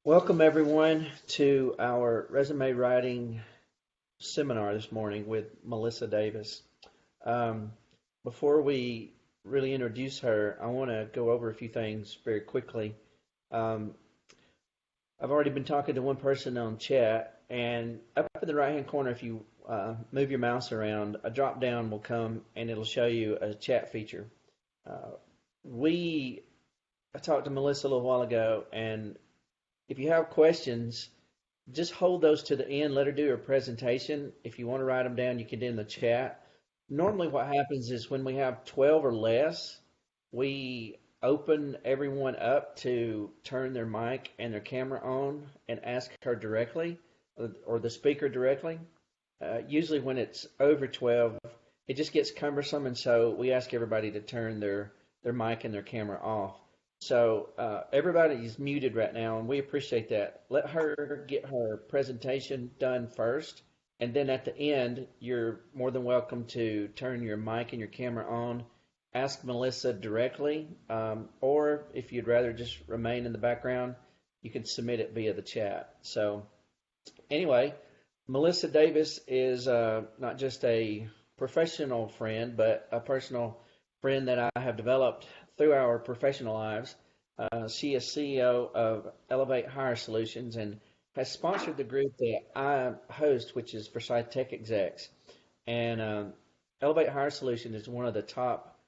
Welcome, everyone, to our resume writing seminar this morning with Melissa Davis. Um, Before we really introduce her, I want to go over a few things very quickly. Um, I've already been talking to one person on chat, and up in the right hand corner, if you move your mouse around, a drop down will come and it'll show you a chat feature. Uh, we I talked to Melissa a little while ago, and if you have questions, just hold those to the end. Let her do her presentation. If you want to write them down, you can do in the chat. Normally, what happens is when we have 12 or less, we open everyone up to turn their mic and their camera on and ask her directly or the speaker directly. Usually, when it's over 12, it just gets cumbersome, and so we ask everybody to turn their mic and their camera off. So everybody is muted right now, and we appreciate that. Let her get her presentation done first, and then at the end, you're more than welcome to turn your mic and your camera on, ask Melissa directly, or if you'd rather just remain in the background, you can submit it via the chat. So anyway, Melissa Davis is not just a professional friend, but a personal friend that I have developed through our professional lives. She is CEO of Elev8 Hire Solutions and has sponsored the group that I host, which is Forsyth Tech Execs. And Elev8 Hire Solutions is one of the top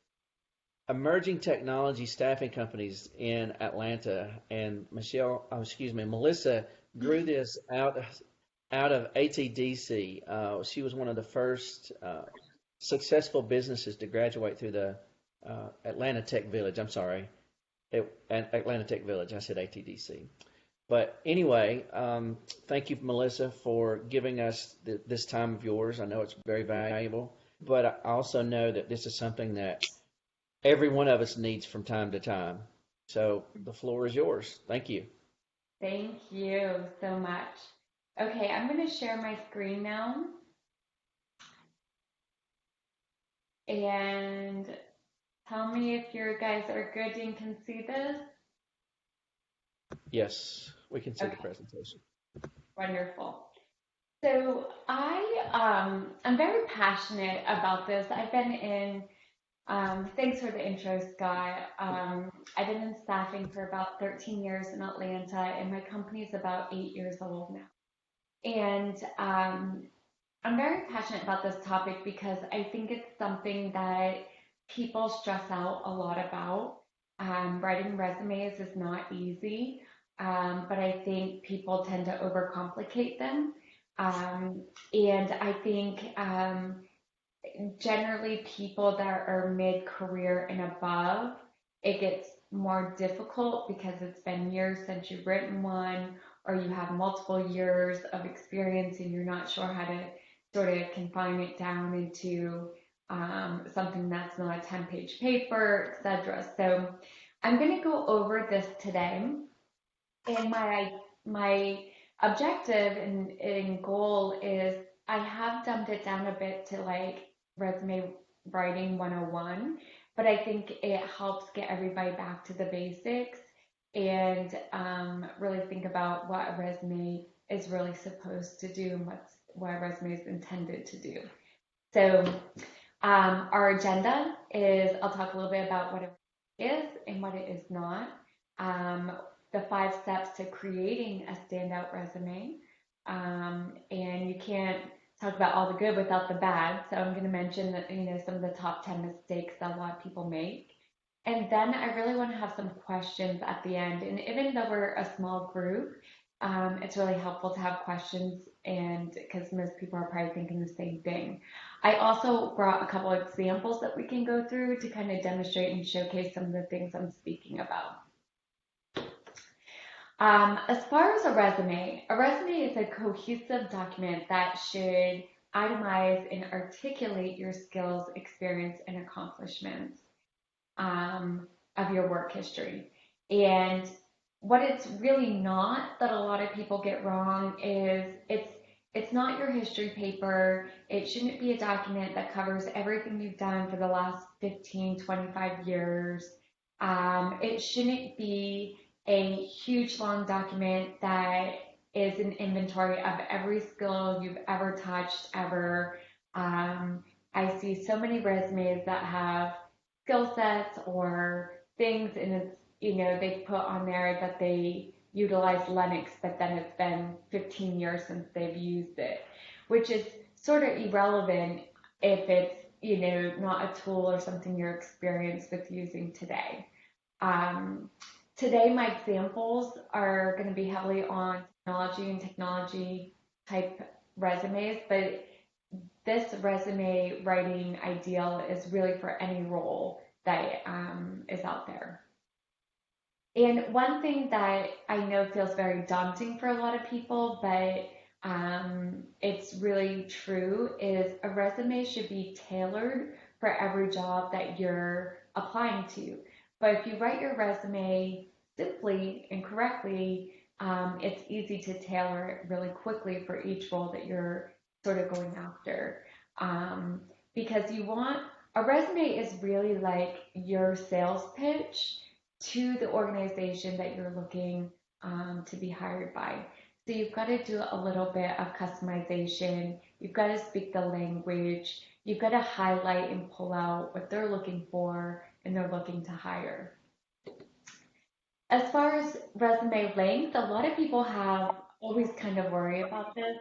emerging technology staffing companies in Atlanta. And Melissa grew this out of ATDC. She was one of the first successful businesses to graduate through the Atlanta Tech Village. I'm sorry, Atlanta Tech Village. I said ATDC. But anyway, thank you, Melissa, for giving us this time of yours. I know it's very valuable, but I also know that this is something that every one of us needs from time to time. So the floor is yours. Thank you. Thank you so much. Okay, I'm going to share my screen now and tell me if you guys are good and can see this. Yes, we can see the Okay, presentation. wonderful. So I'm very passionate about this. I've been in, thanks for the intro, Scott. I've been in staffing for about 13 years in Atlanta, and my company is about 8 years old now. And I'm very passionate about this topic because I think it's something that people stress out a lot about. Writing resumes is not easy, but I think people tend to overcomplicate them. And I think generally people that are mid-career and above, it gets more difficult because it's been years since you've written one, or you have multiple years of experience and you're not sure how to sort of confine it down into something that's not a 10-page paper, etc. So I'm going to go over this today, and my objective and goal is I have dumbed it down a bit to like resume writing 101, but I think it helps get everybody back to the basics and really think about what a resume is really supposed to do and what a resume is intended to do. So our agenda is I'll talk a little bit about what it is and what it is not. Um, the 5 steps to creating a standout resume. And you can't talk about all the good without the bad. So I'm going to mention that, some of the top 10 mistakes that a lot of people make. And then I really want to have some questions at the end. And even though we're a small group, it's really helpful to have questions, and because most people are probably thinking the same thing. I also brought a couple of examples that we can go through to kind of demonstrate and showcase some of the things I'm speaking about. As far as a resume is a cohesive document that should itemize and articulate your skills, experience, and accomplishments of your work history. And what it's really not that a lot of people get wrong is it's not your history paper. It shouldn't be a document that covers everything you've done for the last 15, 25 years. It shouldn't be a huge long document that is an inventory of every skill you've ever touched ever. I see so many resumes that have skill sets or things, and it's, they put on there that they utilize Linux, but then it's been 15 years since they've used it, which is sort of irrelevant if it's, not a tool or something you're experienced with using today. Um, Today, my examples are going to be heavily on technology and technology type resumes, but this resume writing ideal is really for any role that is out there. And one thing that I know feels very daunting for a lot of people, but it's really true, is a resume should be tailored for every job that you're applying to. But if you write your resume simply and correctly, it's easy to tailor it really quickly for each role that you're sort of going after. Um, because a resume is really like your sales pitch to the organization that you're looking to be hired by. So you've got to do a little bit of customization. You've got to speak the language. You've got to highlight and pull out what they're looking for and they're looking to hire. As far as resume length, a lot of people have always kind of worry about this.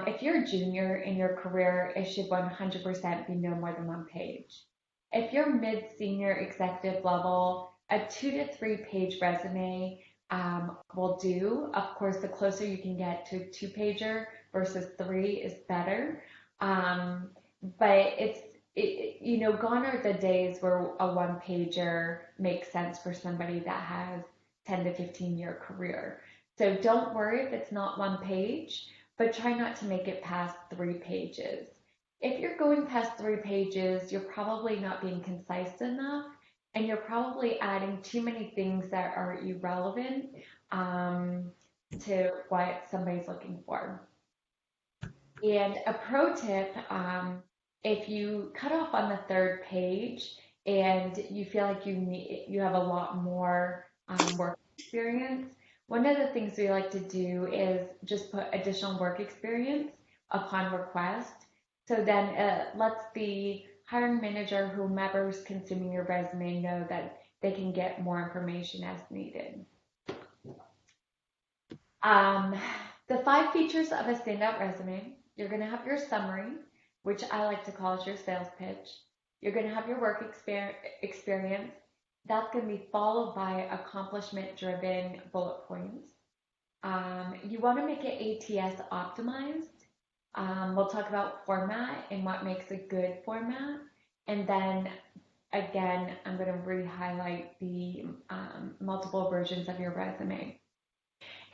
If you're a junior in your career, it should 100% be no more than one page. If you're mid-senior executive level, a 2 to 3 page resume will do. Of course, the closer you can get to a 2 pager versus 3 is better. But gone are the days where a 1 pager makes sense for somebody that has 10 to 15 year career. So don't worry if it's not 1 page, but try not to make it past 3 pages. If you're going past 3 pages, you're probably not being concise enough, and you're probably adding too many things that are irrelevant to what somebody's looking for. And a pro tip, if you cut off on the 3rd page and you feel like you have a lot more work experience, one of the things we like to do is just put additional work experience upon request. So then it lets the hiring manager, whomever's consuming your resume, know that they can get more information as needed. The 5 features of a standout resume: you're going to have your summary, which I like to call your sales pitch. You're going to have your work experience. That's going to be followed by accomplishment-driven bullet points. You want to make it ATS optimized. We'll talk about format and what makes a good format. And then again, I'm going to re-highlight the multiple versions of your resume.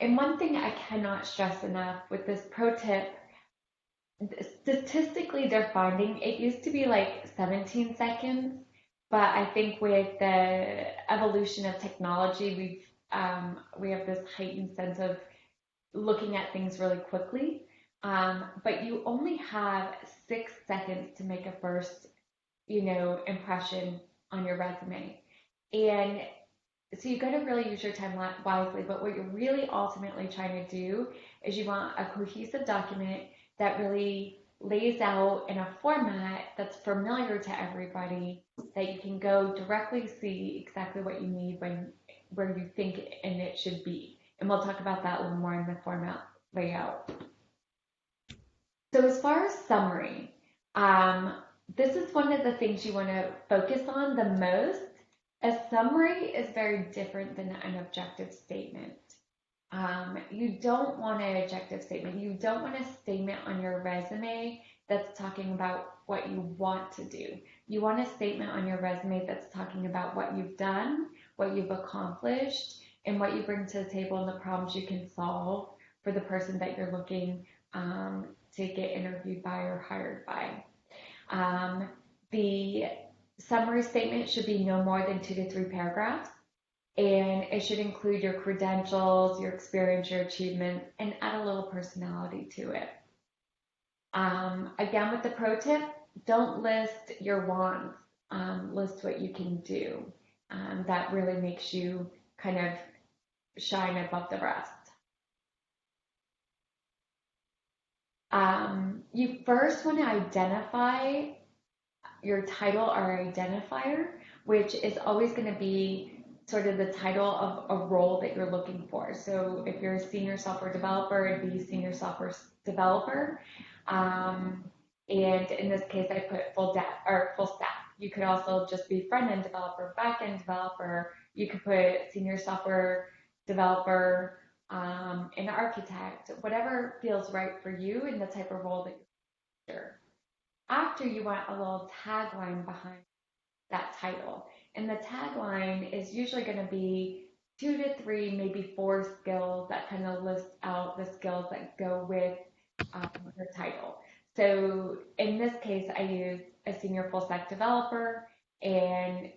And one thing I cannot stress enough with this pro tip, statistically they're finding it used to be like 17 seconds, but I think with the evolution of technology, we have this heightened sense of looking at things really quickly. But you only have 6 seconds to make a first, impression on your resume. And so you got to really use your time wisely. But what you're really ultimately trying to do is you want a cohesive document that really lays out in a format that's familiar to everybody, that you can go directly see exactly what you need where you think and it should be. And we'll talk about that a little more in the format layout. So as far as summary, this is one of the things you want to focus on the most. A summary is very different than an objective statement. You don't want an objective statement. You don't want a statement on your resume that's talking about what you want to do. You want a statement on your resume that's talking about what you've done, what you've accomplished, and what you bring to the table and the problems you can solve for the person that you're looking to get interviewed by or hired by. The summary statement should be no more than 2 to 3 paragraphs, and it should include your credentials, your experience, your achievements, and add a little personality to it. Again, with the pro tip, don't list your wants, list what you can do. That really makes you kind of shine above the rest. You first want to identify your title or identifier, which is always going to be sort of the title of a role that you're looking for. So if you're a senior software developer, it'd be senior software developer. Um, and in this case, I put full stack. You could also just be front end developer, back end developer. You could put senior software developer, an architect, whatever feels right for you and the type of role that you're after. You want a little tagline behind that title. And the tagline is usually going to be 2 to 3, maybe 4 skills that kind of list out the skills that go with your title. So in this case, I use a senior full stack developer, and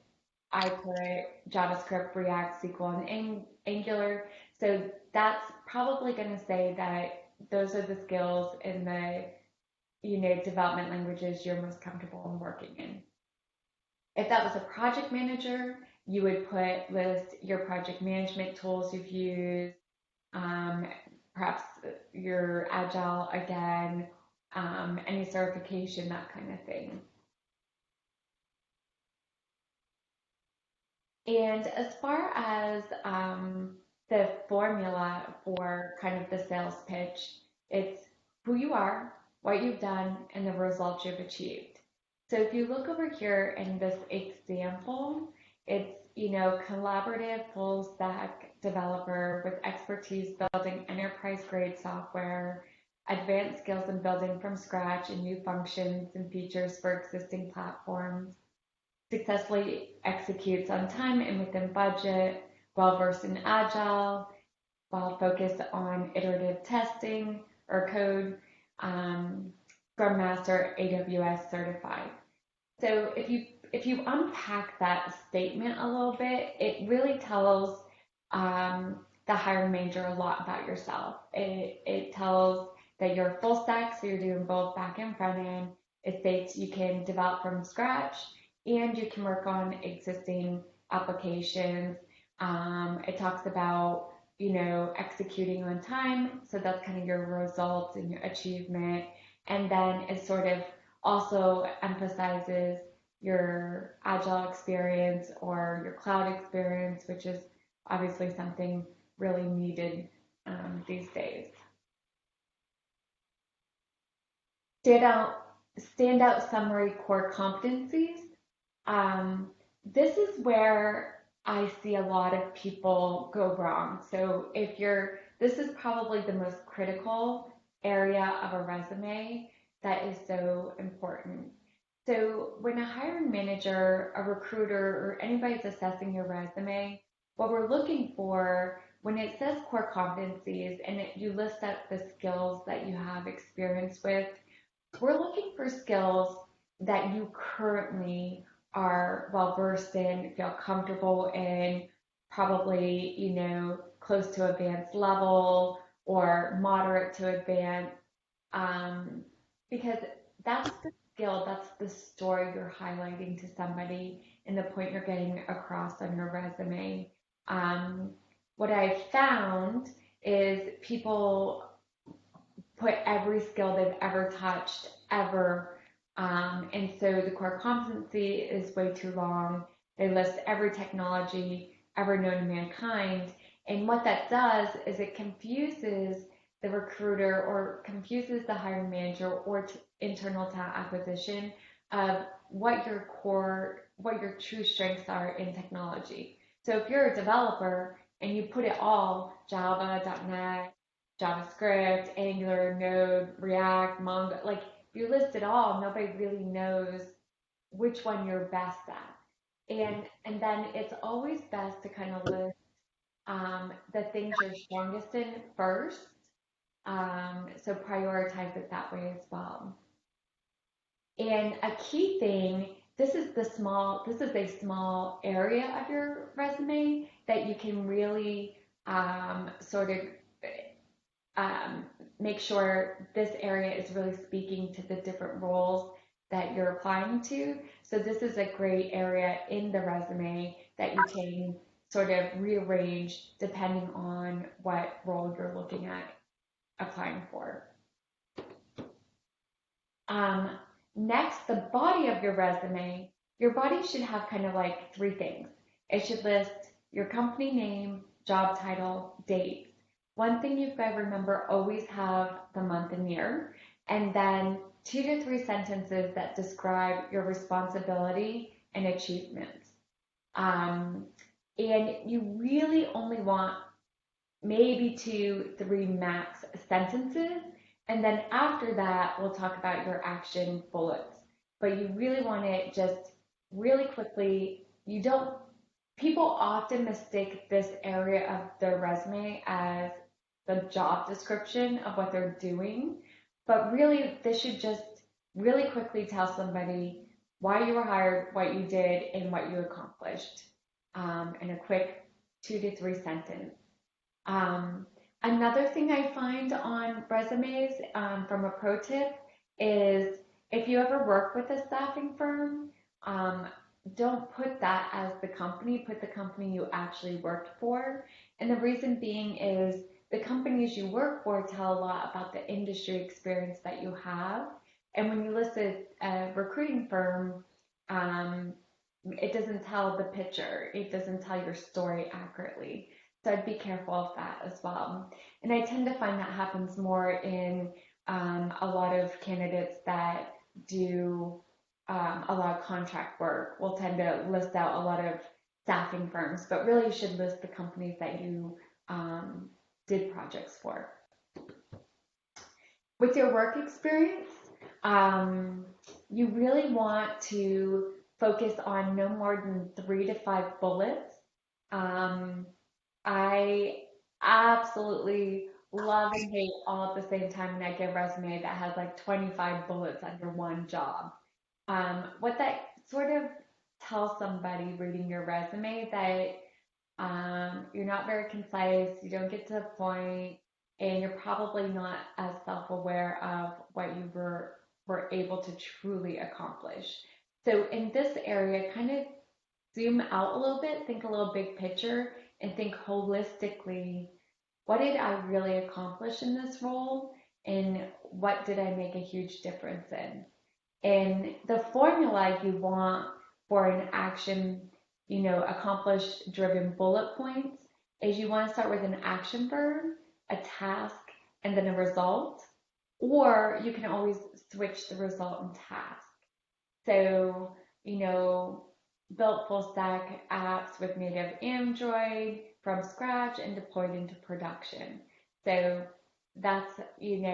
I put JavaScript, React, SQL, and Angular. So that's probably going to say that those are the skills in the development languages you're most comfortable in working in. If that was a project manager, you would list your project management tools you've used, um, perhaps your agile again, any certification, that kind of thing. And as far as the formula for kind of the sales pitch, it's who you are, what you've done, and the results you've achieved. So if you look over here in this example, it's, collaborative full stack developer with expertise building enterprise grade software, advanced skills in building from scratch and new functions and features for existing platforms, successfully executes on time and within budget, well versed in agile, while focused on iterative testing or code, Scrum Master, AWS certified. So if you unpack that statement a little bit, it really tells the hiring manager a lot about yourself. It tells that you're full stack, so you're doing both back and front end. It states you can develop from scratch and you can work on existing applications. It talks about, executing on time. So that's kind of your results and your achievement. And then it sort of also emphasizes your agile experience or your cloud experience, which is obviously something really needed these days. Standout summary core competencies. This is where I see a lot of people go wrong. So this is probably the most critical area of a resume that is so important. So when a hiring manager, a recruiter, or anybody's assessing your resume, what we're looking for when it says core competencies and you list out the skills that you have experience with, we're looking for skills that you currently are well versed in, feel comfortable in, probably, close to advanced level or moderate to advanced, because that's the skill, that's the story you're highlighting to somebody and the point you're getting across on your resume. What I found is people put every skill they've ever touched ever. And so the core competency is way too long. They list every technology ever known to mankind. And what that does is it confuses the recruiter or confuses the hiring manager or internal talent acquisition of what your true strengths are in technology. So if you're a developer and you put it all, Java, .NET, JavaScript, Angular, Node, React, Mongo, like if you list it all, nobody really knows which one you're best at. And then it's always best to kind of list the things you're strongest in first. So prioritize it that way as well. And a key thing, this is a small area of your resume that you can really sort of make sure this area is really speaking to the different roles that you're applying to. So this is a great area in the resume that you can sort of rearranged depending on what role you're looking at applying for. Next, the body of your resume. Your body should have kind of like three things. It should list your company name, job title, dates. One thing you've got to remember, always have the month and year, and then 2 to 3 sentences that describe your responsibility and achievements. And you really only want maybe 2, 3 max sentences. And then after that, we'll talk about your action bullets. But you really want to just really quickly, people often mistake this area of their resume as the job description of what they're doing. But really, this should just really quickly tell somebody why you were hired, what you did, and what you accomplished in a quick 2 to 3 sentence. Another thing I find on resumes from a pro tip is if you ever work with a staffing firm, don't put that as the company, put the company you actually worked for. And the reason being is the companies you work for tell a lot about the industry experience that you have. And when you list a recruiting firm, it doesn't tell the picture, it doesn't tell your story accurately. So I'd be careful of that as well. And I tend to find that happens more in a lot of candidates that do a lot of contract work. Will tend to list out a lot of staffing firms, but really you should list the companies that you did projects for. With your work experience, you really want to focus on no more than 3 to 5 bullets. I absolutely love and hate all at the same time when I get a resume that has like 25 bullets under one job. What that sort of tells somebody reading your resume that you're not very concise, you don't get to the point, and you're probably not as self-aware of what you were able to truly accomplish. So in this area, kind of zoom out a little bit, think a little big picture, and think holistically, what did I really accomplish in this role? And what did I make a huge difference in? And the formula you want for an action, accomplish driven bullet points is you want to start with an action verb, a task, and then a result. Or you can always switch the result and task. So, built full stack apps with native Android from scratch and deployed into production. So that's, it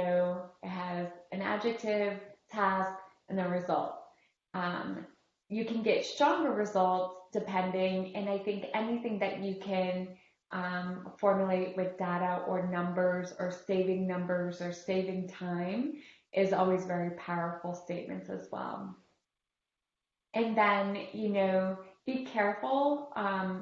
has an adjective, task, and a result. You can get stronger results depending, and I think anything that you can formulate with data or numbers or saving time is always very powerful statements as well. And then, be careful,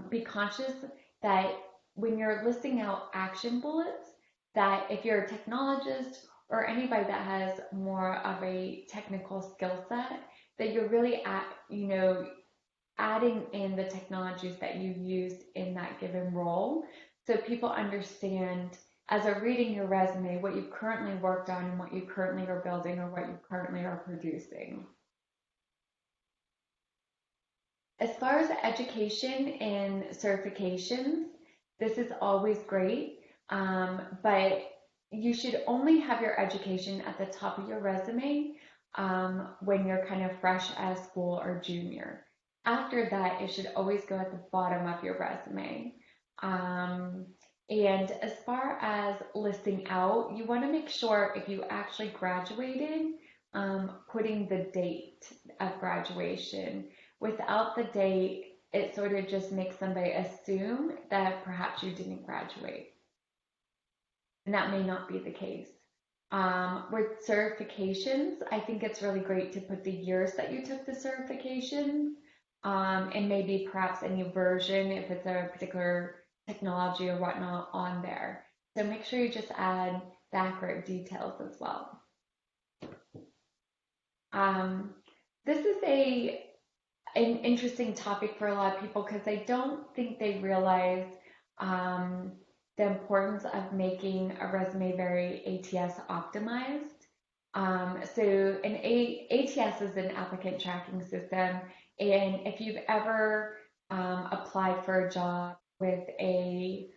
be conscious that when you're listing out action bullets, that if you're a technologist or anybody that has more of a technical skill set, that you're really adding in the technologies that you used in that given role, so people understand as they're reading your resume what you currently worked on and what you currently are building or what you currently are producing. As far as education and certifications, this is always great, but you should only have your education at the top of your resume when you're kind of fresh out of school or junior. After that, it should always go at the bottom of your resume. And as far as listing out, you want to make sure if you actually graduated, putting the date of graduation. Without the date, it sort of just makes somebody assume that perhaps you didn't graduate. And that may not be the case. With certifications, I think it's really great to put the years that you took the certification, and maybe perhaps a new version if it's a particular technology or whatnot on there. So make sure you just add the accurate details as well. This is an interesting topic for a lot of people because I don't think they realize um, the importance of making a resume very ATS optimized. So ATS is an applicant tracking system, and if you've ever applied for a job with a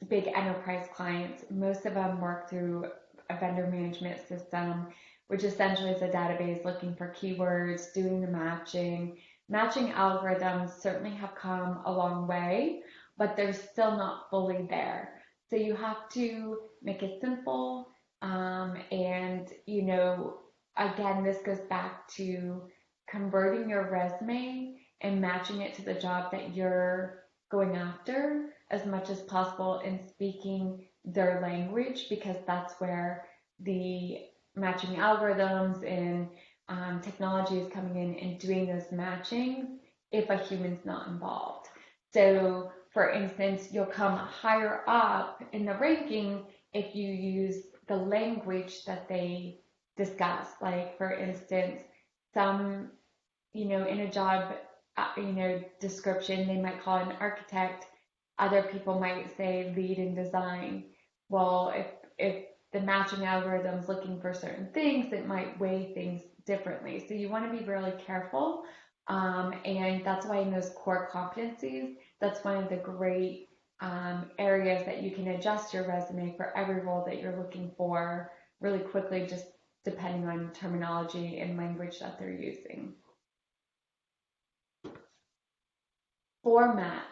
big enterprise clients, most of them work through a vendor management system, which essentially is a database looking for keywords, doing the matching. Matching algorithms certainly have come a long way, but they're still not fully there. So you have to make it simple. And, again, this goes back to converting your resume and matching it to the job that you're going after as much as possible and speaking their language because that's where the matching algorithms and technology is coming in and doing those matchings if a human's not involved. So, for instance, you'll come higher up in the ranking if you use the language that they discuss. Like, for instance, some, in a job, description, they might call it an architect. Other people might say lead in design. Well, if the matching algorithm is looking for certain things, it might weigh things differently. So you want to be really careful. And that's why in those core competencies, that's one of the great areas that you can adjust your resume for every role that you're looking for really quickly, just depending on terminology and language that they're using. Format.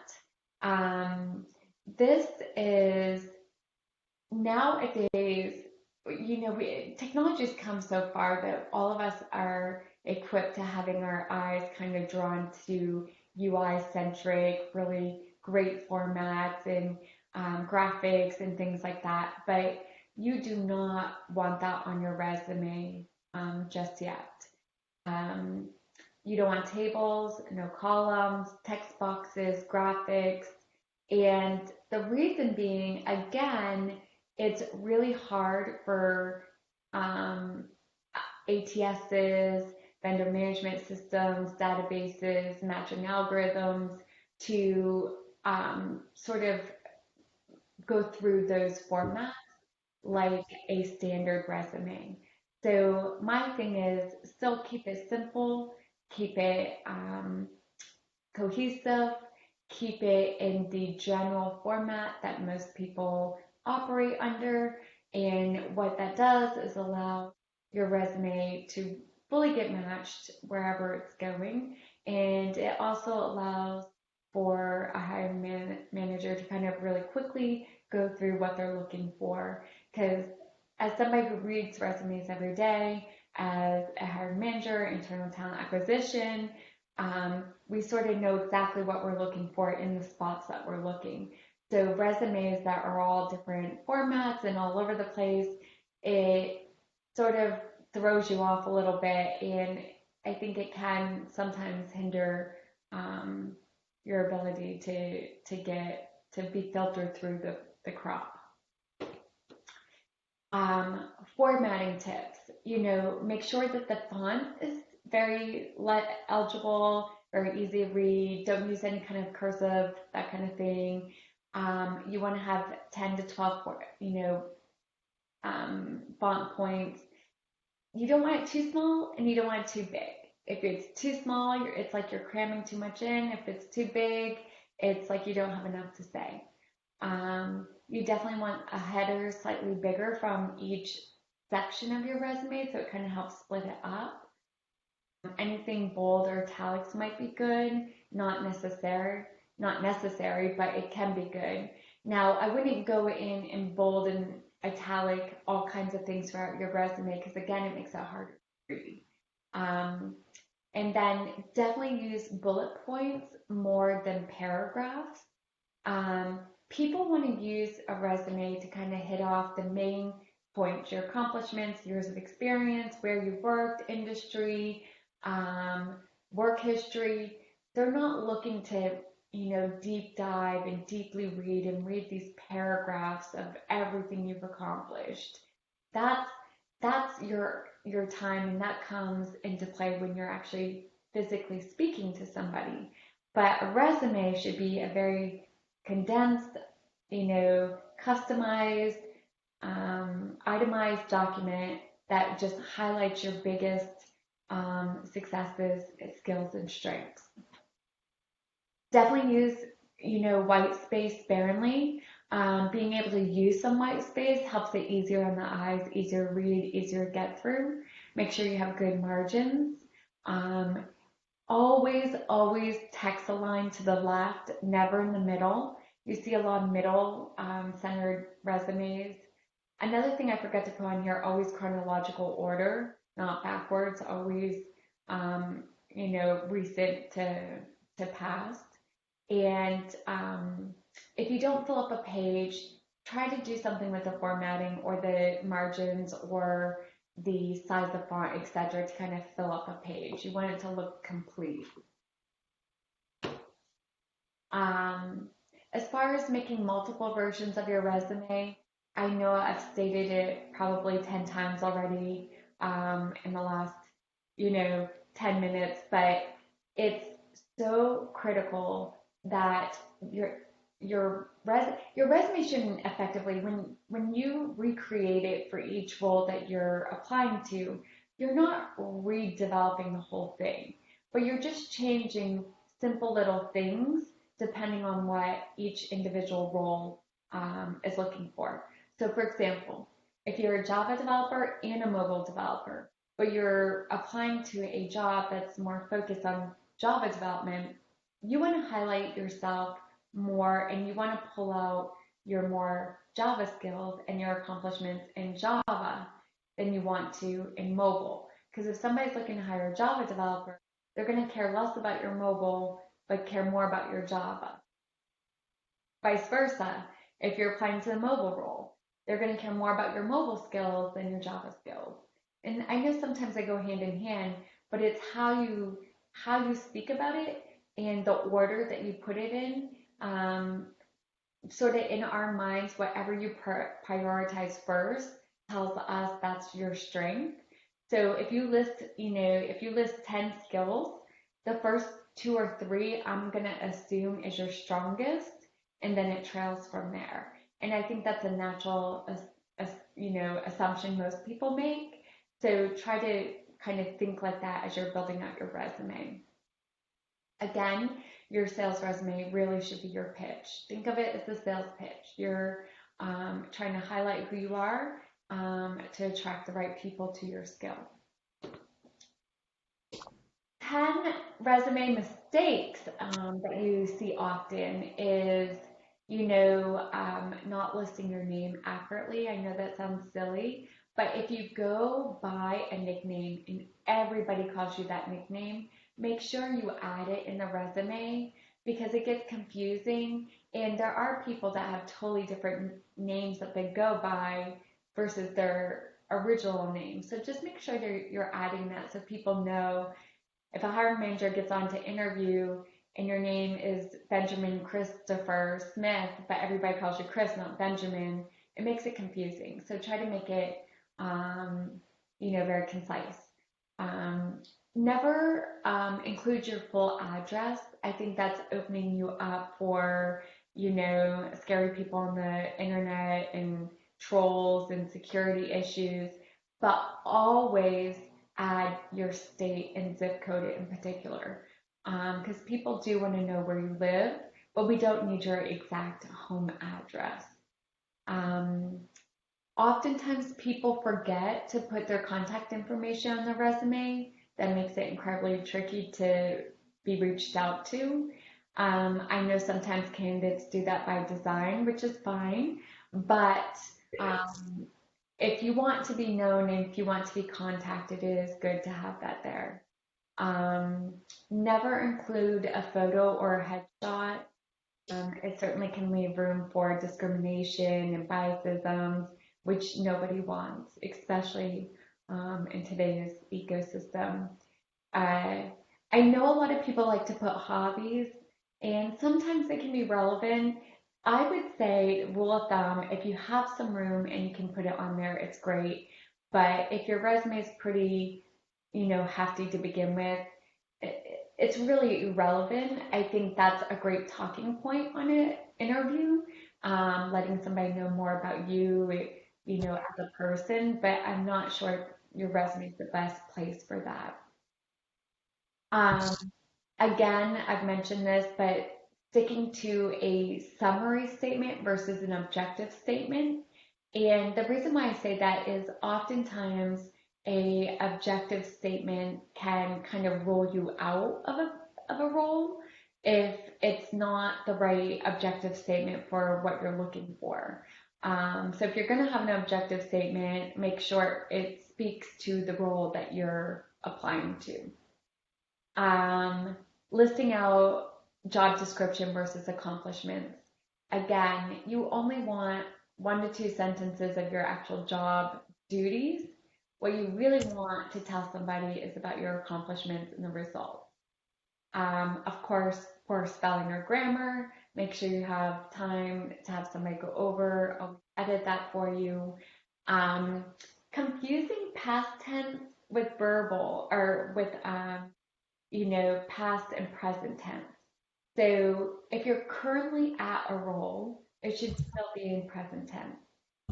This is nowadays, technology has come so far that all of us are equipped to having our eyes kind of drawn to UI centric, really great formats and graphics and things like that. But you do not want that on your resume just yet. Um, you don't want tables, no columns, text boxes, graphics. And the reason being, again, it's really hard for um, ATSs, vendor management systems, databases, matching algorithms to sort of go through those formats like a standard resume. So my thing is still keep it simple, keep it cohesive, keep it in the general format that most people operate under. And what that does is allow your resume to fully get matched wherever it's going. And it also allows for a hiring manager to kind of really quickly go through what they're looking for. Because as somebody who reads resumes every day, as a hiring manager, internal talent acquisition, we sort of know exactly what we're looking for in the spots that we're looking. So resumes that are all different formats and all over the place, it sort of throws you off a little bit, and I think it can sometimes hinder your ability to be filtered through the crop. Formatting tips, make sure that the font is very legible, very easy to read. Don't use any kind of cursive, that kind of thing. You want to have 10 to 12, font points. You don't want it too small and you don't want it too big. If it's too small, it's like you're cramming too much in. If it's too big, it's like you don't have enough to say. You definitely want a header slightly bigger from each section of your resume, so it kind of helps split it up. Anything bold or italics might be good, not necessary, but it can be good. Now, I wouldn't go in bold and italic all kinds of things throughout your resume because again, it makes it harder to read. And then definitely use bullet points more than paragraphs. People want to use a resume to kind of hit off the main points, your accomplishments, years of experience, where you worked, industry, work history. They're not looking to, deep dive and deeply read these paragraphs of everything you've accomplished. That's your time, and that comes into play when you're actually physically speaking to somebody. But a resume should be a very condensed, customized, itemized document that just highlights your biggest successes, skills, and strengths. Definitely use, white space sparingly. Being able to use some white space helps it easier on the eyes, easier to read, easier to get through. Make sure you have good margins. Um, always text align to the left, never in the middle. You see a lot of middle centered resumes. Another thing I forgot to put on here, always chronological order, not backwards, always, recent to past. And if you don't fill up a page, try to do something with the formatting or the margins or the size of font, etc., to kind of fill up a page. You want it to look complete. As far as making multiple versions of your resume, I know I've stated it probably 10 times already in the last, 10 minutes, but it's so critical that your resume shouldn't effectively, when you recreate it for each role that you're applying to, you're not redeveloping the whole thing, but you're just changing simple little things depending on what each individual role is looking for. So for example, if you're a Java developer and a mobile developer, but you're applying to a job that's more focused on Java development, you want to highlight yourself more and you want to pull out your more Java skills and your accomplishments in Java than you want to in mobile. Because if somebody's looking to hire a Java developer, they're going to care less about your mobile but care more about your Java. Vice versa, if you're applying to the mobile role, they're going to care more about your mobile skills than your Java skills. And I know sometimes they go hand in hand, but it's how you speak about it and the order that you put it in. Sort of in our minds, whatever you prioritize first tells us that's your strength. So if you list 10 skills, the first two or three I'm gonna assume is your strongest, and then it trails from there. And I think that's a natural, assumption most people make. So try to kind of think like that as you're building out your resume. Again, your sales resume really should be your pitch. Think of it as a sales pitch. You're trying to highlight who you are to attract the right people to your skill. 10 resume mistakes that you see often is, not listing your name accurately. I know that sounds silly, but if you go by a nickname and everybody calls you that nickname, make sure you add it in the resume because it gets confusing. And there are people that have totally different names that they go by versus their original name. So just make sure you're adding that so people know. If a hiring manager gets on to interview and your name is Benjamin Christopher Smith, but everybody calls you Chris, not Benjamin, it makes it confusing. So try to make it, very concise. Never include your full address. I think that's opening you up for, scary people on the internet and trolls and security issues, but always add your state and zip code in particular, because people do want to know where you live, but we don't need your exact home address. Oftentimes people forget to put their contact information on the resume. That makes it incredibly tricky to be reached out to. I know sometimes candidates do that by design, which is fine, but if you want to be known and if you want to be contacted, it is good to have that there. Never include a photo or a headshot. It certainly can leave room for discrimination and biasism, which nobody wants, especially in today's ecosystem. I know a lot of people like to put hobbies, and sometimes they can be relevant. I would say, rule of thumb, if you have some room and you can put it on there, it's great. But if your resume is pretty, hefty to begin with, it's really irrelevant. I think that's a great talking point on an interview, letting somebody know more about you, as a person, but I'm not sure your resume is the best place for that. Um, Again, I've mentioned this, but sticking to a summary statement versus an objective statement. And the reason why I say that is oftentimes a objective statement can kind of rule you out of a role if it's not the right objective statement for what you're looking for. So if you're going to have an objective statement, make sure it speaks to the role that you're applying to. Um, Listing out job description versus accomplishments. Again, you only want 1 to 2 sentences of your actual job duties. What you really want to tell somebody is about your accomplishments and the results. Of course, for spelling or grammar, make sure you have time to have somebody go over, I'll edit that for you. Um, Confusing past tense with verbal or with past and present tense. So if you're currently at a role, it should still be in present tense.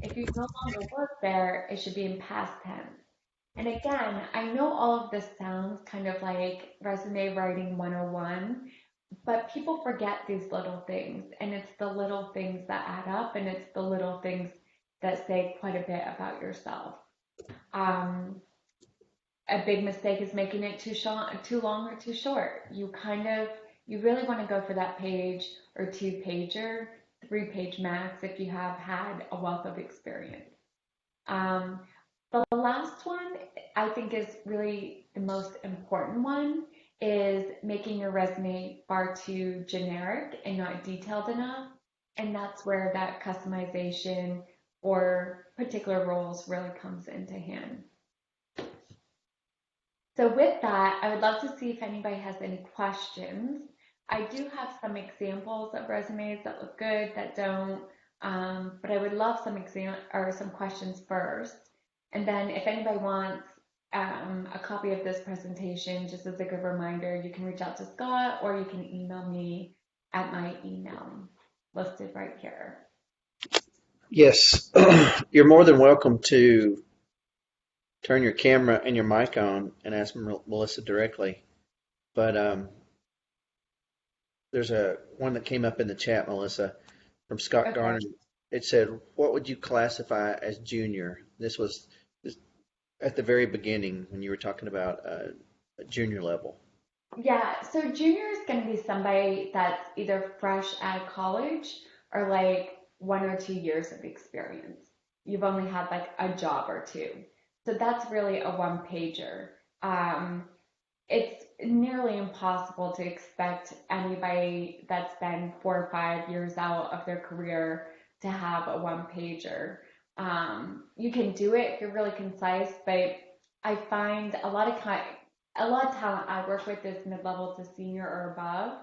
If you no longer work there, it should be in past tense. And again, I know all of this sounds kind of like resume writing 101, but people forget these little things. And it's the little things that add up, and it's the little things that say quite a bit about yourself. Um, a big mistake is making it too long or too short. You really want to go for that page or 2 pager, 3 page max if you have had a wealth of experience. Um, the last one I think is really the most important one is making your resume far too generic and not detailed enough. And that's where that customization for particular roles really comes into hand. So with that, I would love to see if anybody has any questions. I do have some examples of resumes that look good, that don't, but I would love some questions first. And then if anybody wants a copy of this presentation, just as a good reminder, you can reach out to Scott or you can email me at my email listed right here. Yes, you're more than welcome to turn your camera and your mic on and ask Melissa directly. But there's a one that came up in the chat, Melissa, from Scott Okay. Garner. It said, "What would you classify as junior?" This at the very beginning when you were talking about a junior level. Yeah, so junior is going to be somebody that's either fresh out of college or like 1 or 2 years of experience. You've only had like a job or two. So that's really a one pager. Um, it's nearly impossible to expect anybody that's been 4 or 5 years out of their career to have a one pager. You can do it if you're really concise, but I find a lot of talent I work with is mid-level to senior or above,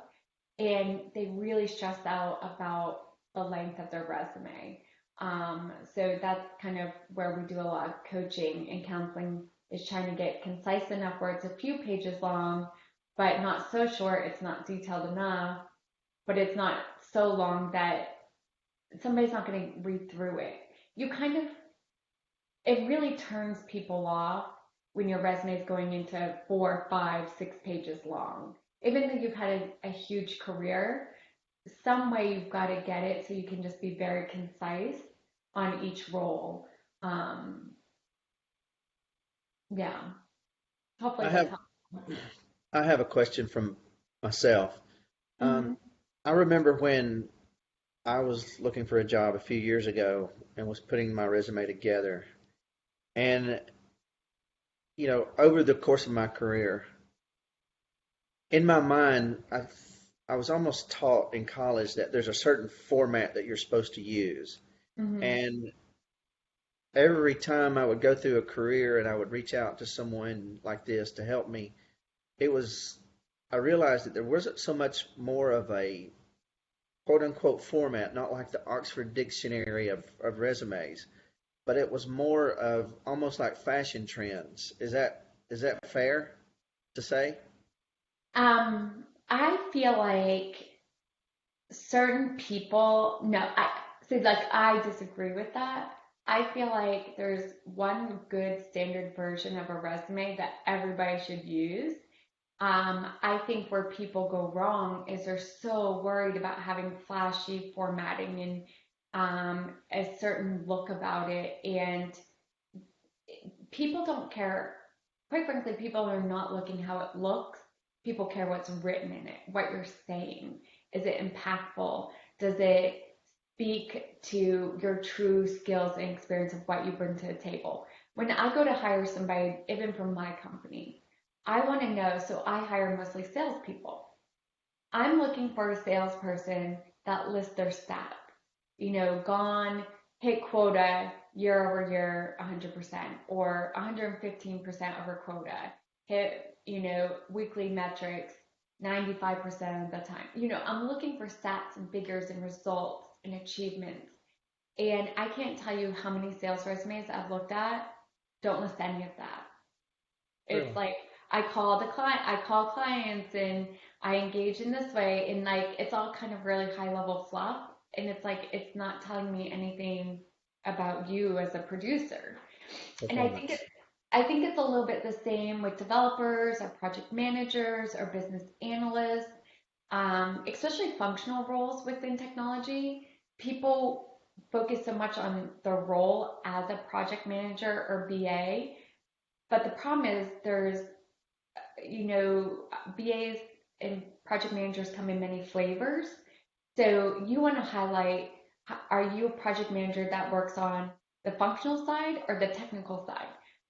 and they really stress out about the length of their resume. So that's kind of where we do a lot of coaching and counseling is trying to get concise enough where it's a few pages long, but not so short, it's not detailed enough, but it's not so long that somebody's not going to read through it. You kind of It really turns people off when your resume is going into 4, 5, 6 pages long. Even though you've had a huge career, some way you've got to get it so you can just be very concise on each role. Um, yeah, hopefully I that's have helpful. I have a question from myself. Um, Hmm. I remember when I was looking for a job a few years ago and was putting my resume together, and over the course of my career, in my mind, I was almost taught in college that there's a certain format that you're supposed to use. Hmm. And every time I would go through a career and I would reach out to someone like this to help me, it was, I realized that there wasn't so much more of a quote unquote format, not like the Oxford Dictionary of resumes, but it was more of almost like fashion trends. Is that fair to say? I feel like certain people, no, I see, like, I disagree with that. I feel like there's one good standard version of a resume that everybody should use. I think where people go wrong is they're so worried about having flashy formatting and a certain look about it. And people don't care. Quite frankly, people are not looking how it looks. People care what's written in it, what you're saying. Is it impactful? Does it speak to your true skills and experience of what you bring to the table? When I go to hire somebody, even from my company, I want to know, so I hire mostly salespeople. I'm looking for a salesperson that lists their stats. Gone, hit quota year over year 100% or 115% over quota. Hit, weekly metrics 95% of the time. I'm looking for stats and figures and results and achievements. And I can't tell you how many sales resumes I've looked at don't list any of that. It's Really? like I call clients and I engage in this way and like it's all kind of really high level fluff and it's like it's not telling me anything about you as a producer. And Performance. I think it's a little bit the same with developers or project managers or business analysts, especially functional roles within technology. People focus so much on the role as a project manager or BA, but the problem is there's BAs and project managers come in many flavors. So you want to highlight, are you a project manager that works on the functional side or the technical side?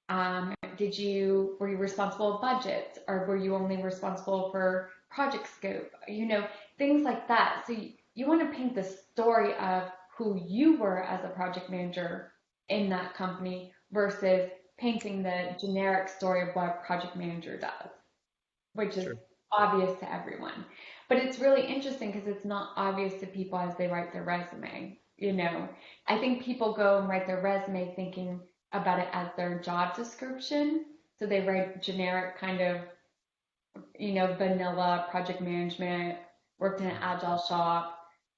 Were you responsible for budgets or were you only responsible for project scope? Things like that. So you want to paint the story of who you were as a project manager in that company versus painting the generic story of what a project manager does, which is True. obvious to everyone. But it's really interesting because it's not obvious to people as they write their resume. I think people go and write their resume thinking about it as their job description. So they write generic kind of, vanilla project management, worked in an agile shop,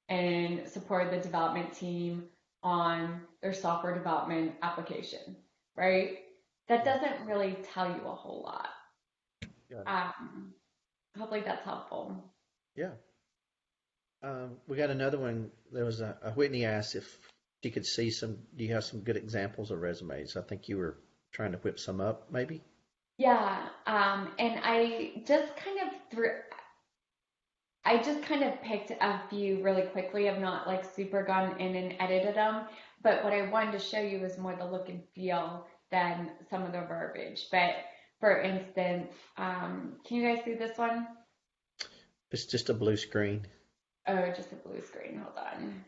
and supported the development team on their software development application, right? That Yeah. doesn't really tell you a whole lot. Got it. Um, Hopefully that's helpful. Yeah. We got another one. There was a Whitney asked if she could see some. Do you have some good examples of resumes? I think you were trying to whip some up, maybe. Yeah, and I just kind of picked a few really quickly. I've not like super gone in and edited them, but what I wanted to show you is more the look and feel than some of the verbiage. But for instance, can you guys see this one? It's just a blue screen. Oh, just a blue screen. Hold on.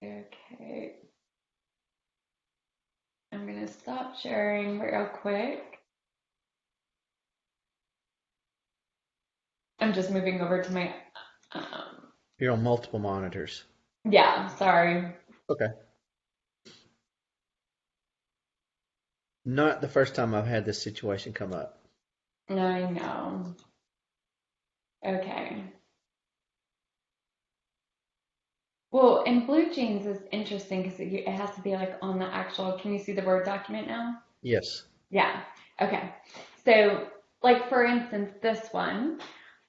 Okay, I'm gonna stop sharing real quick. I'm just moving over to my, You're on multiple monitors. yeah, sorry. Okay. Not the first time I've had this situation come up. I know. Okay. Well, and blue jeans is interesting because it has to be like on the actual. Can you see the Word document now? Yes. Yeah. Okay. So, like for instance, this one,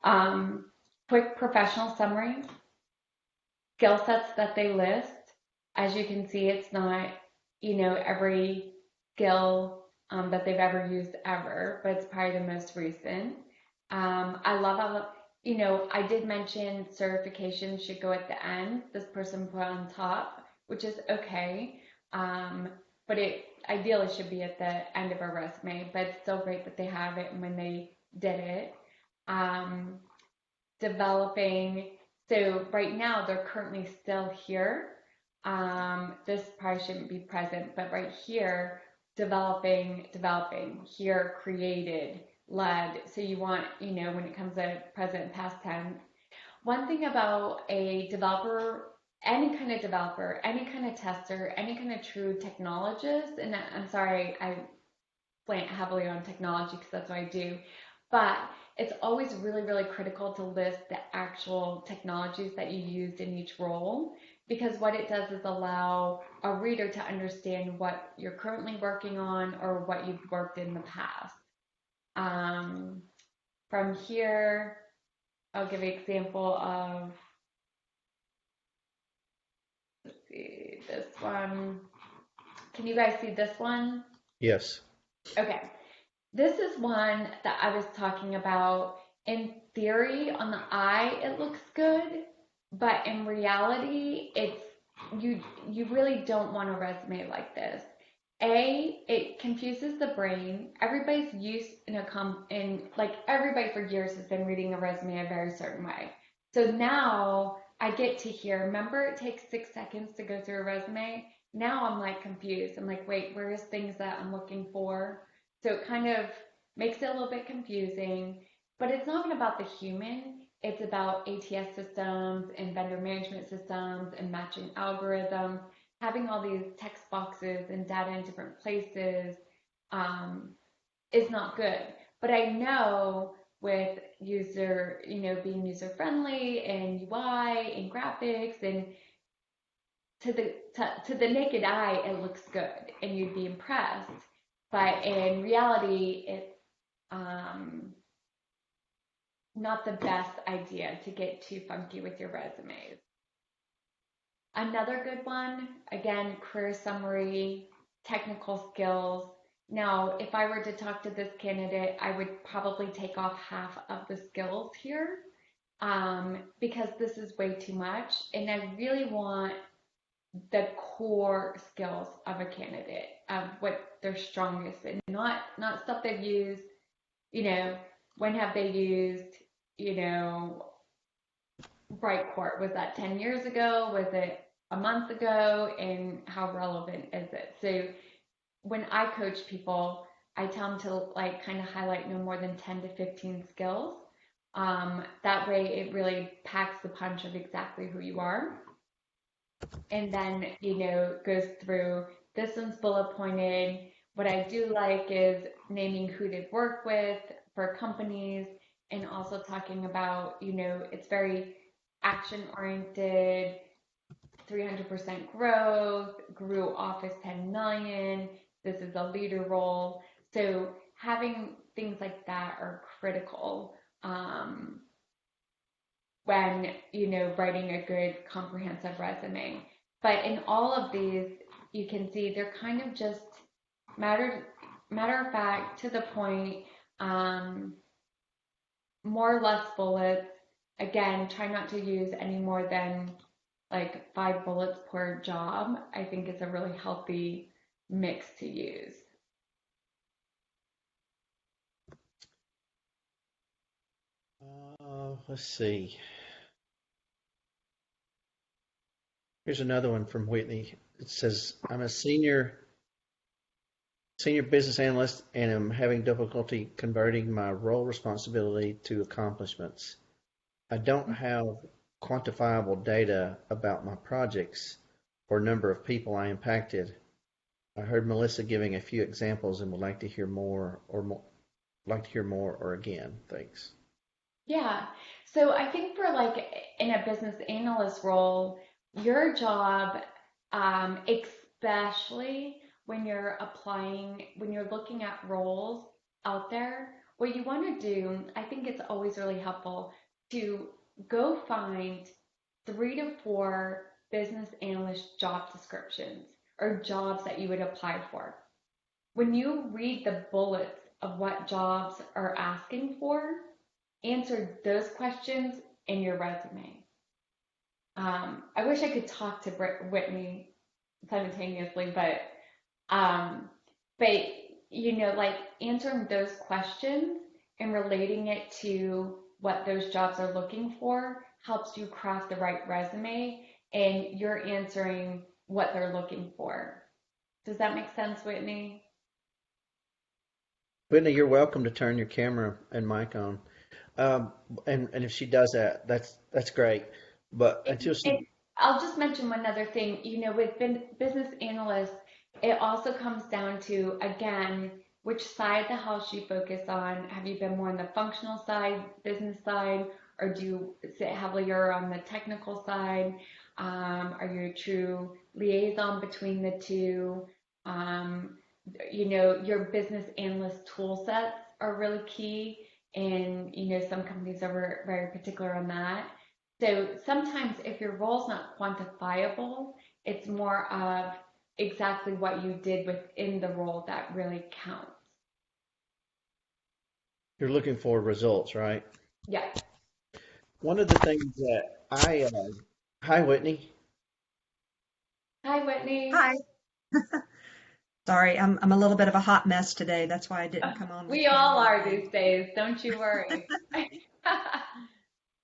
um, quick professional summary, skill sets that they list. As you can see, it's not, every skill that they've ever used ever, but it's probably the most recent. I love how, I did mention certification should go at the end. This person put on top, which is okay. Um, but it ideally should be at the end of a resume, but it's still great that they have it when they did it. Um, Developing. So right now they're currently still here. This probably shouldn't be present, but right here, developing, here, created, led. So you want, when it comes to present and past tense. One thing about a developer, any kind of tester, any kind of true technologist, and I'm sorry, I plant heavily on technology because that's what I do, but it's always really, really critical to list the actual technologies that you used in each role, because what it does is allow a reader to understand what you're currently working on or what you've worked in the past. Um, from here, I'll give an example of, let's see, this one. Can you guys see this one? Yes. Okay. This is one that I was talking about. In theory, on the eye, it looks good, but in reality, you really don't want a resume like this. It confuses the brain. Everybody's used in like everybody for years has been reading a resume a very certain way. So now I get to hear, remember it takes 6 seconds to go through a resume? Now I'm like confused. I'm like, wait, where's things that I'm looking for? So it kind of makes it a little bit confusing, but it's not even about the human. It's about ATS systems and vendor management systems and matching algorithms, having all these text boxes and data in different places um, is not good. But I know with being user friendly and UI and graphics and to the naked eye, it looks good and you'd be impressed. But in reality, it's not the best idea to get too funky with your resumes. Another good one, again, career summary, technical skills. Now, if I were to talk to this candidate, I would probably take off half of the skills here because this is way too much. And I really want the core skills of a candidate, of what they're strongest in, not stuff they've used, when have they used, Brightcourt? Was that 10 years ago? Was it a month ago? And how relevant is it? So when I coach people, I tell them to like kind of highlight no more than 10 to 15 skills. That way it really packs the punch of exactly who you are. And then, goes through this one's bullet pointed. What I do like is naming who they've worked with for companies and also talking about, it's very action oriented, 300% growth, grew office 10 million. This is a leader role. So having things like that are critical when, writing a good comprehensive resume. But in all of these, you can see they're kind of just matter of fact, to the point, more or less bullets. Again, try not to use any more than like 5 bullets per job. I think it's a really healthy mix to use. Let's see. Here's another one from Whitney. It says, I'm a senior business analyst and am having difficulty converting my role responsibility to accomplishments. I don't have quantifiable data about my projects or number of people I impacted. I heard Melissa giving a few examples and would like to hear more or again. Thanks. Yeah. So I think for like in a business analyst role, your job, especially when you're applying, when you're looking at roles out there, what you want to do, I think it's always really helpful to go find 3 to 4 business analyst job descriptions or jobs that you would apply for. When you read the bullets of what jobs are asking for, answer those questions in your resume. I wish I could talk to Whitney simultaneously, um, but like answering those questions and relating it to what those jobs are looking for helps you craft the right resume, and you're answering what they're looking for. Does that make sense, Whitney? Whitney, you're welcome to turn your camera and mic on. And if she does that, that's great. But until she, I'll just mention one other thing. With business analysts, it also comes down to, again, which side of the house you focus on. Have you been more on the functional side, business side, or do you sit heavier on the technical side? Are you a true liaison between the two? Um, your business analyst tool sets are really key, and some companies are very particular on that. So sometimes if your role's not quantifiable, it's more of exactly what you did within the role that really counts. You're looking for results, right? Yeah. One of the things that hi Whitney. Hi, Whitney. Hi. Sorry, I'm a little bit of a hot mess today. That's why I didn't come on with We all camera. are these days. Don't you worry.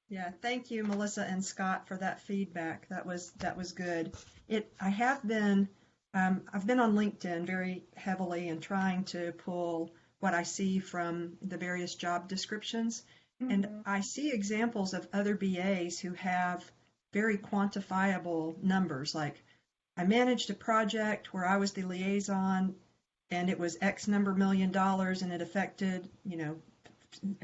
Yeah, thank you, Melissa and Scott, for that feedback. That was good. I've been on LinkedIn very heavily and trying to pull what I see from the various job descriptions, and Mhm. I see examples of other BAs who have very quantifiable numbers, like I managed a project where I was the liaison and it was X number $1 million and it affected,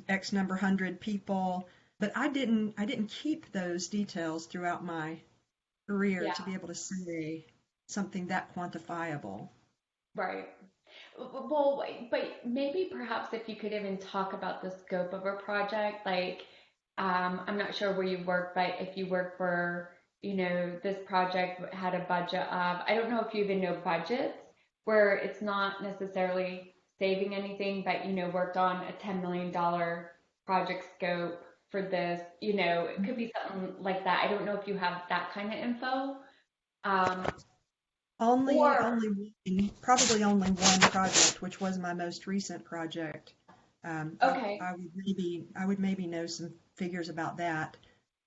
X number 100 people. But I didn't keep those details throughout my career Yeah, to be able to say something that quantifiable. right. Well, but maybe perhaps if you could even talk about the scope of a project, like I'm not sure where you work, but if you work for, this project had a budget of, I don't know if you even know budgets, where it's not necessarily saving anything, but worked on a $10 million project scope for this, it could be something like that. I don't know if you have that kind of info. Um, Only, or only probably only one project, which was my most recent project. okay, I would maybe know some figures about that.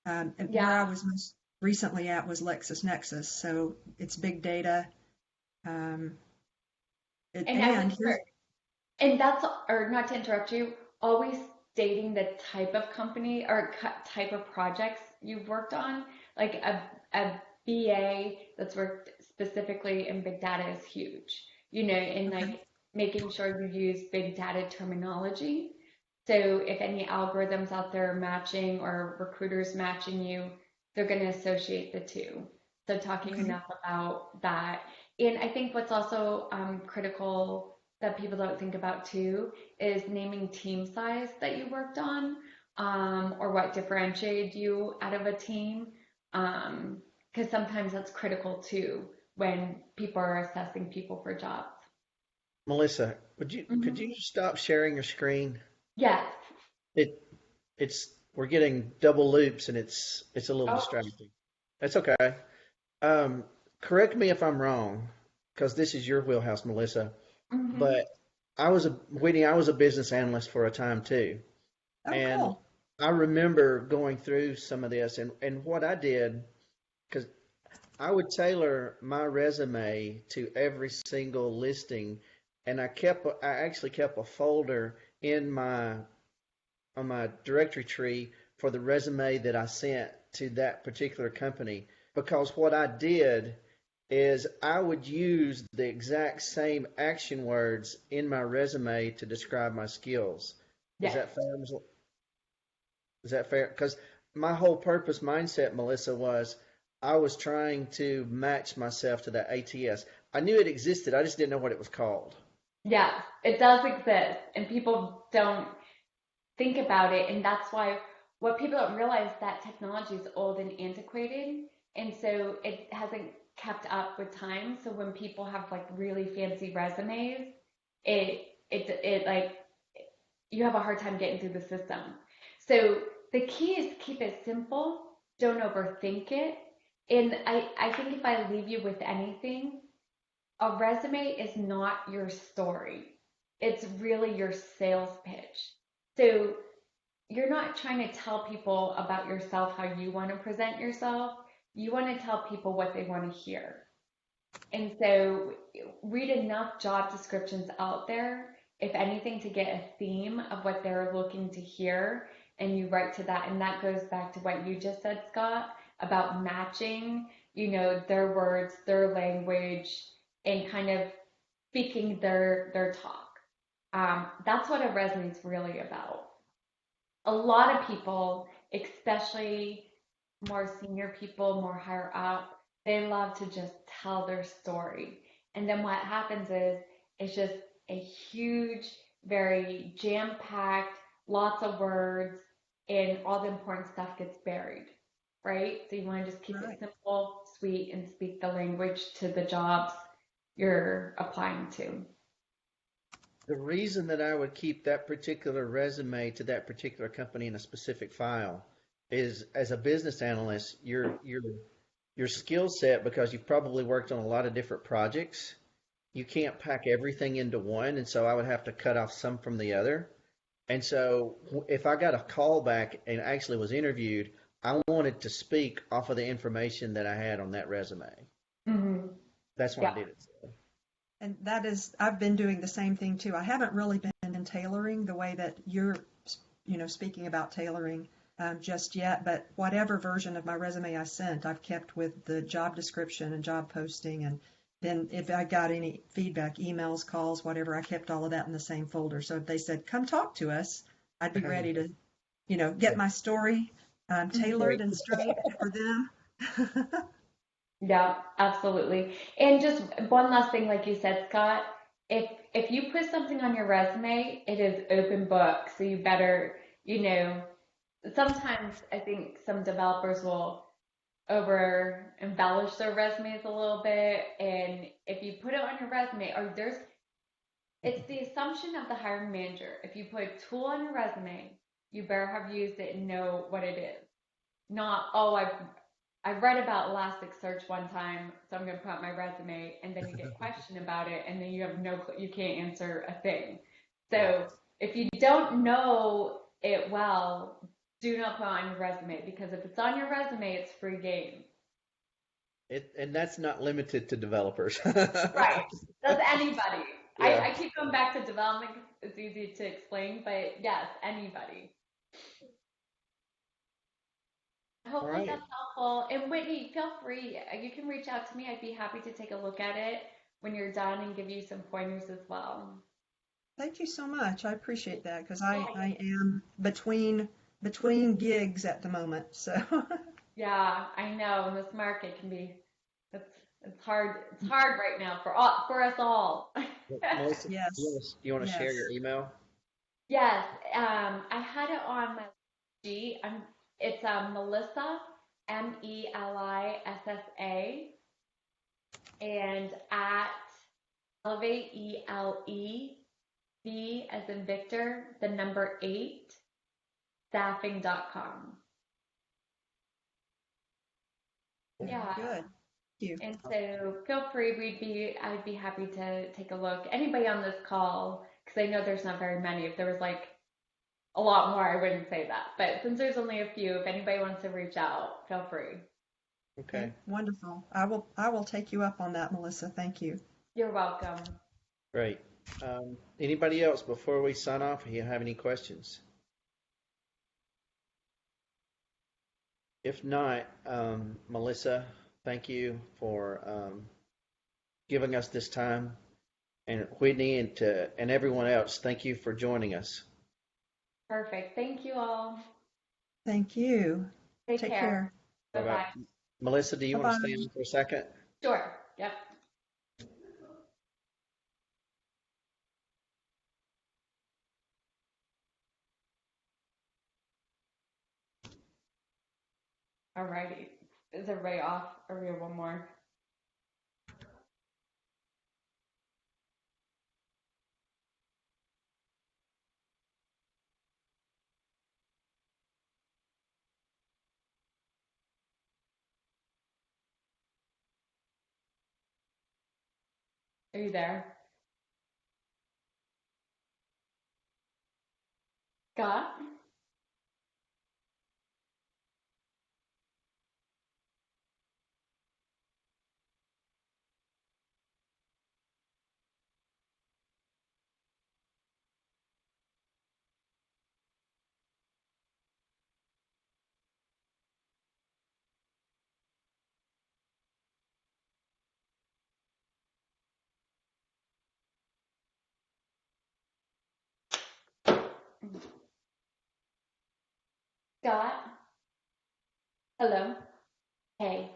And where I yeah. was most recently at was LexisNexis, so it's big data. Um, And I and would here's And that's, or not to interrupt you, always stating the type of company or type of projects you've worked on. Like a BA that's worked specifically in big data is huge, and okay. like making sure you use big data terminology. So if any algorithms out there are matching or recruiters matching you, they're going to associate the two. So talking Okay. enough about that. And I think what's also critical that people don't think about too is naming team size that you worked on, or what differentiated you out of a team. Because sometimes that's critical too when people are assessing people for jobs. Melissa, would you could Hmm. you stop sharing your screen? Yes. It we're getting double loops and it's a little Oh. distracting. That's okay. Um, Correct me if I'm wrong, because this is your wheelhouse, Melissa. Hmm. But Whitney, I was a business analyst for a time too. Oh, And cool. I remember going through some of this and what I did, because I would tailor my resume to every single listing, and I actually kept a folder in my on my directory tree for the resume that I sent to that particular company, because what I did is I would use the exact same action words in my resume to describe my skills. Is Yes. that fair? Is that fair? Because my whole purpose mindset, Melissa, was I was trying to match myself to that ATS. I knew it existed. I just didn't know what it was called. Yes, it does exist, and people don't think about it. And that's why what people don't realize that technology is old and antiquated. And so it hasn't kept up with time. So when people have like really fancy resumes, it like you have a hard time getting through the system. So the key is keep it simple. Don't overthink it. And I think if I leave you with anything, a resume is not your story. It's really your sales pitch. So you're not trying to tell people about yourself how you want to present yourself. You want to tell people what they want to hear. And so read enough job descriptions out there, if anything, to get a theme of what they're looking to hear, and you write to that. And that goes back to what you just said, Scott, about matching, their words, their language, and kind of speaking their talk. That's what a resume is really about. A lot of people, especially more senior people, more higher up, they love to just tell their story. And then what happens is it's just a huge, very jam-packed, lots of words, and all the important stuff gets buried, right? So you want to just keep it Right. simple, sweet, and speak the language to the jobs you're applying to. The reason that I would keep that particular resume to that particular company in a specific file is as a business analyst, your skill set, because you've probably worked on a lot of different projects, you can't pack everything into one, and so I would have to cut off some from the other. And so if I got a call back and actually was interviewed, I wanted to speak off of the information that I had on that resume. Hmm. That's why I Yeah. did it. And that is, I've been doing the same thing too. I haven't really been in tailoring the way that you're, speaking about tailoring just yet, but whatever version of my resume I sent, I've kept with the job description and job posting. And then if I got any feedback, emails, calls, whatever, I kept all of that in the same folder. So if they said, come talk to us, I'd be ready to, get my story tailored Great. and straight for them. Yeah, absolutely. And just one last thing, like you said, Scott, if you put something on your resume, it is open book. So you better, you know, sometimes I think some developers will over embellish their resumes a little bit. And if you put it on your resume, or it's the assumption of the hiring manager. If you put a tool on your resume, you better have used it and know what it is. Not, oh, I read about Elasticsearch one time, so I'm going to put out my resume, and then you get questioned about it, and then you have you can't answer a thing. Yeah. So if you don't know it well, do not put it on your resume because if it's on your resume, it's free game. And that's not limited to developers. Right. That's anybody. Yeah. I keep going back to development. It's easy to explain, but yes, anybody. All Hopefully right. that's helpful. And Whitney, feel free. You can reach out to me. I'd be happy to take a look at it when you're done and give you some pointers as well. Thank you so much. I appreciate that because I, Yeah, I am between gigs at the moment. So yeah, I know. And this market can be it's it's hard. It's hard right now for us all. Melissa, yes, you want to share your yes. email? Yes, I had it on my sheet. It's Melissa, Melissa, and at Elevate, V as in Victor, the number 8, staffing.com. Very Yeah. good. Thank you. And so feel free, I'd be happy to take a look. Anybody on this call, because I know there's not very many. If there was like a lot more, I wouldn't say that. But since there's only a few, if anybody wants to reach out, feel free. Okay. Okay, wonderful. I will take you up on that, Melissa. Thank you. You're welcome. Great. Anybody else before we sign off? Do you have any questions? If not, Melissa, thank you for giving us this time, and Whitney and everyone else, thank you for joining us. Perfect. Thank you all. Thank you. Take Take care. care. Bye Bye bye. bye. Melissa, do you Bye want to stay bye. on for a second? Sure. Yep. Alrighty. Is everybody off? Or we have one more? Are you there? Scott? Scott, hello. Hey,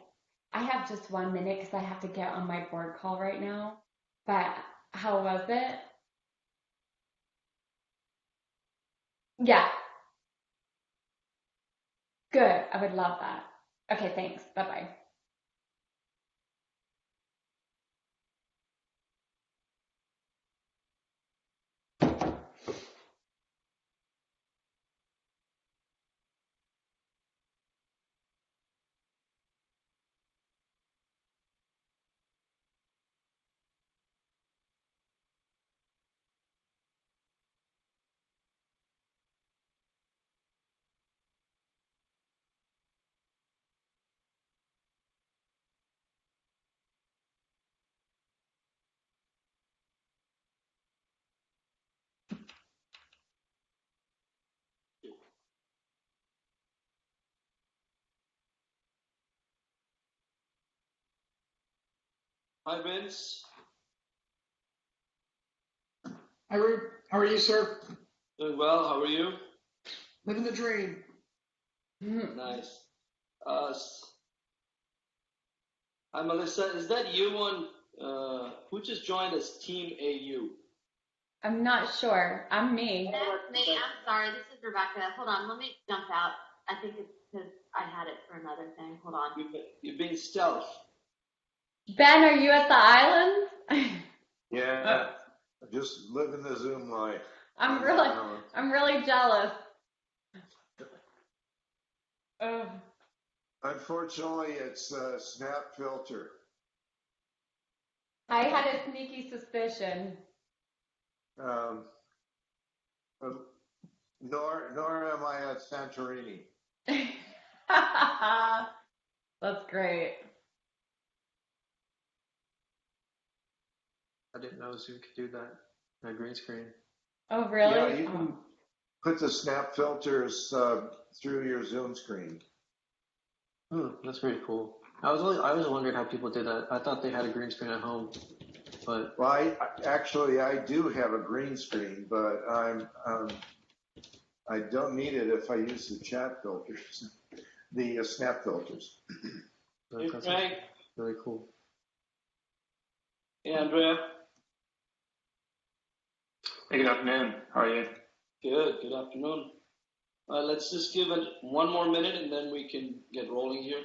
I have just 1 minute because I have to get on my board call right now. But how was it? Yeah, good. I would love that. Okay, thanks. Bye bye. Hi, Vince. Hi, Rube. How are you, sir? Doing well. How are you? Living the dream. Nice. Hi, Melissa. Is that you on who just joined as Team AU? I'm not sure. I'm me. That's me. I'm sorry. This is Rebecca. Hold on. Let me jump out. I think it's because I had it for another thing. Hold on. You've been stealth. Ben, are you at the islands? Yeah, just living the Zoom life. I'm really jealous. Oh, Unfortunately, it's a snap filter. I had a sneaky suspicion. Um, nor am I at Santorini. That's great. I didn't know Zoom could do that. A green screen. Oh, really? Yeah, you can put the snap filters through your Zoom screen. That's pretty cool. I was wondering how people did that. I thought they had a green screen at home, but Well, I do have a green screen, but I don't need it if I use the chat filters, the snap filters. Hey, that's Frank. really cool. Hey, Andrea. Hey, good afternoon. How are you? Good. Good afternoon. Let's just give it 1 more minute and then we can get rolling here.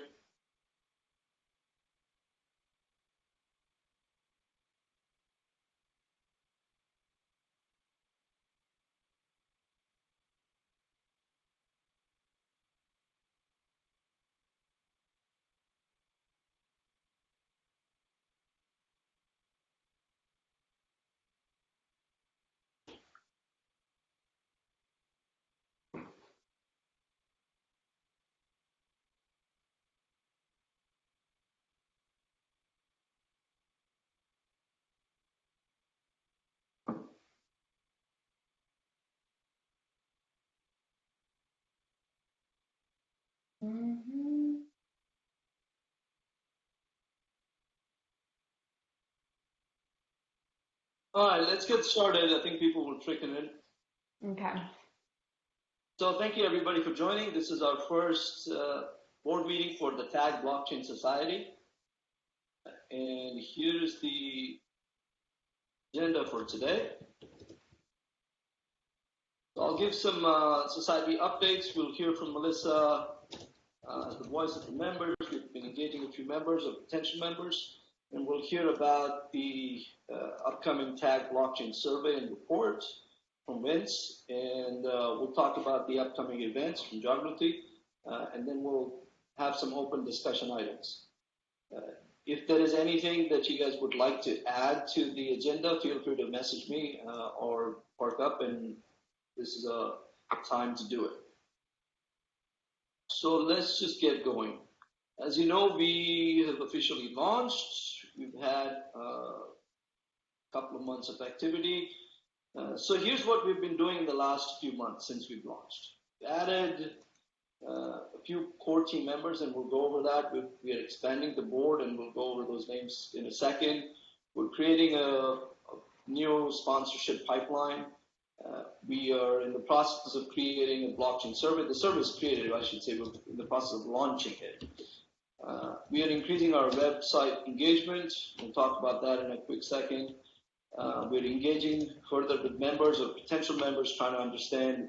Hmm. All right, let's get started. I think people will trickle in. Okay. So thank you everybody for joining. This is our first board meeting for the TAG Blockchain Society. And here's the agenda for today. So I'll give some society updates. We'll hear from Melissa as the voice of the members. We've been engaging a few members or potential members, and we'll hear about the upcoming TAG blockchain survey and report from Vince, and we'll talk about the upcoming events from Jagrati, and then we'll have some open discussion items. If there is anything that you guys would like to add to the agenda, feel free to message me or park up, and this is a time to do it. So let's just get going. As you know, we have officially launched. We've had a couple of months of activity. So here's what we've been doing in the last few months since we've launched. We added a few core team members, and we'll go over that. We are expanding the board, and we'll go over those names in a second. We're creating a new sponsorship pipeline. We are in the process of creating a blockchain survey. The survey is created, I should say. We're in the process of launching it. We are increasing our website engagement. We'll talk about that in a quick second. We're engaging further with members or potential members, trying to understand